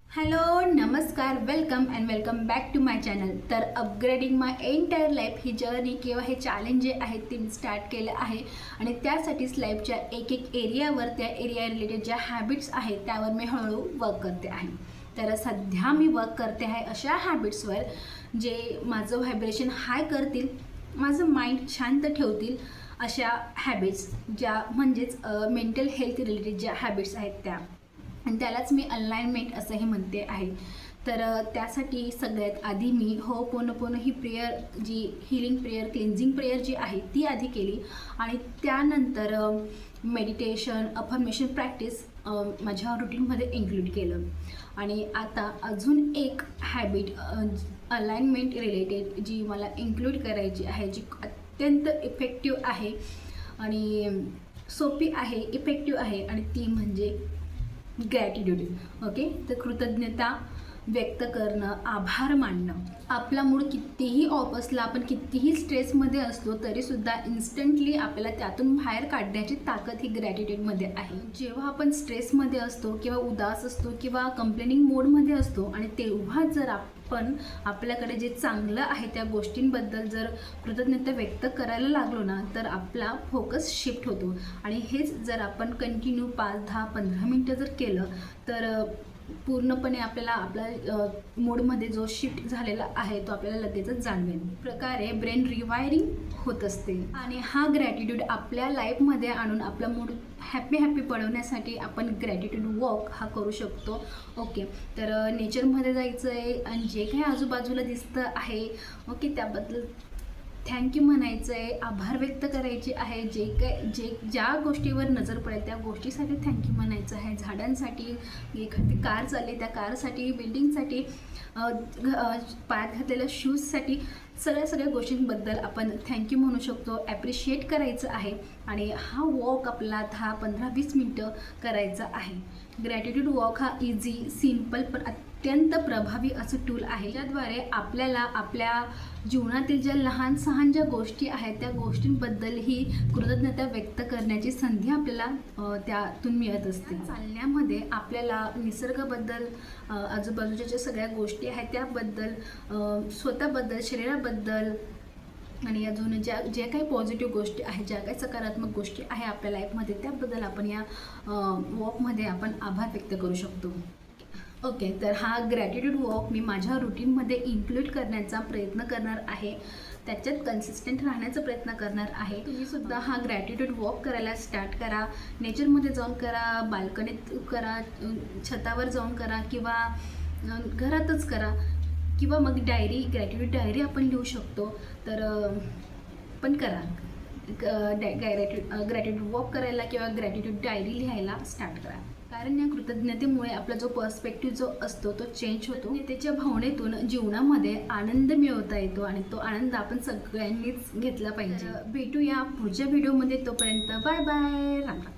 Hello नमस्कार welcome and welcome back to my channel. तर upgrading my entire life ही journey किंवा हे चॅलेंज जे आहेत ते मी स्टार्ट केलं आहे आणि त्यासाठीच लाईफच्या एक एरियावर त्या एरिया रिलेटेड ज्या हॅबिट्स आहेत त्यावर मी हळूहळू वर्क करते आहे. तर सध्या मी वर्क करते आहे अशा हॅबिट्सवर जे माझं व्हायब्रेशन हाय करतील, माझं माइंड शांत ठेवतील अशा हॅबिट्स, ज्या म्हणजेच मेंटल हेल्थ रिलेटेड ज्या हॅबिट्स आहेत त्या, आणि त्यालाच मी अलाइनमेंट असंही म्हणते आहे. तर त्यासाठी सगळ्यात आधी मी होपोनोपोनो ही प्रेयर, जी हिलिंग प्रेयर, क्लिन्झिंग प्रेयर जी आहे ती आधी केली आणि त्यानंतर मेडिटेशन, अफर्मेशन प्रॅक्टिस माझ्या रुटीनमध्ये इन्क्लूड केलं. आणि आता अजून एक हॅबिट अलाइनमेंट रिलेटेड जी मला इन्क्लूड करायची आहे, जी अत्यंत इफेक्टिव्ह आहे आणि सोपी आहे, इफेक्टिव्ह आहे, आणि ती म्हणजे ग्रॅटिट्यूड. ओके, तर कृतज्ञता व्यक्त करणं, आभार मानणं. आपला मूड कितीही ऑफ असला, आपण कितीही स्ट्रेसमध्ये असलो तरीसुद्धा इन्स्टंटली आपल्याला त्यातून बाहेर काढण्याची ताकद ही ग्रॅटिट्यूडमध्ये आहे. जेव्हा आपण स्ट्रेसमध्ये असतो किंवा उदास असतो किंवा कंप्लेनिंग मोडमध्ये असतो आणि तेव्हा जर आपण आपल्याकडे जे चांगलं आहे त्या गोष्टींबद्दल जर कृतज्ञता व्यक्त करायला लागलो ना, तर आपला फोकस शिफ्ट होतो. आणि हेच जर आपण कंटिन्यू 5, 10, 15 मिनटं जर केलं तर पूर्णपणे आपल्याला आपल्या मूडमध्ये जो शिफ्ट झालेला आहे तो आपल्याला लगेचच जाणवेल. प्रकारे ब्रेन रिवायरिंग होत असते. आणि हा ग्रॅटिट्यूड आपल्या लाईफमध्ये आणून आपला मूड हॅपी बनवण्यासाठी आपण ग्रॅटिट्यूड वॉक हा करू शकतो. ओके, तर नेचरमध्ये जायचं आहे आणि जे काही आजूबाजूला दिसतं आहे, ओके, त्याबद्दल थँक्यू म्हणायचं आहे, आभार व्यक्त करायचे आहे. ज्या गोष्टीवर नजर पडेल त्या गोष्टीसाठी थँक्यू म्हणायचं आहे. झाडांसाठी, एखादी कार चालली त्या कारसाठी, बिल्डिंगसाठी, पायात घातलेल्या शूजसाठी, सगळ्या गोष्टींबद्दल आपण थँक्यू म्हणू शकतो, ॲप्रिशिएट करायचं आहे. आणि हा वॉक आपला 10, 15, 20 मिनटं करायचा आहे. ग्रॅटिट्यूड वॉक हा इझी, सिम्पल पण अत्यंत प्रभावी असं टूल आहे, ज्याद्वारे आपल्याला आपल्या जीवनातील ज्या लहान सहान ज्या गोष्टी आहेत त्या गोष्टींबद्दलही कृतज्ञता व्यक्त करण्याची संधी आपल्याला त्यातून मिळत असते. चालण्यामध्ये आपल्याला निसर्गाबद्दल, आजूबाजूच्या ज्या सगळ्या गोष्टी आहेत त्याबद्दल, स्वतःबद्दल, शरीराबद्दल आणि अजून ज्या काही पॉझिटिव्ह गोष्टी आहेत, ज्या काही सकारात्मक गोष्टी आहे आपल्या लाईफमध्ये, त्याबद्दल आपण या वॉकमध्ये आपण आभार व्यक्त करू शकतो. ओके, तर हा ग्रॅटिट्यूड वॉक मी माझ्या रुटीनमध्ये इन्क्लूड करण्याचा प्रयत्न करणार आहे, त्याच्यात कन्सिस्टंट राहण्याचा प्रयत्न करणार आहे. तुम्हीसुद्धा हा ग्रॅटिट्यूड वॉक करायला स्टार्ट करा. नेचरमध्ये जाऊन करा, बाल्कनीत करा, छतावर जाऊन करा किंवा घरातच करा, किंवा मग ग्रॅटिट्यूड डायरी आपण लिहू शकतो. तर पण करा, ग्रॅटिट्यूड वॉक करायला किंवा ग्रॅटिट्यूड डायरी लिहायला स्टार्ट करा. कारण या कृतज्ञतेमुळे आपला जो पर्स्पेक्टिव्ह जो असतो तो चेंज होतो. त्याच्या भावनेतून जीवनामध्ये आनंद मिळवता येतो आणि तो आनंद आपण सगळ्यांनीच घेतला पाहिजे. भेटूया पुढच्या व्हिडिओमध्ये. तोपर्यंत बाय बाय, राम राम.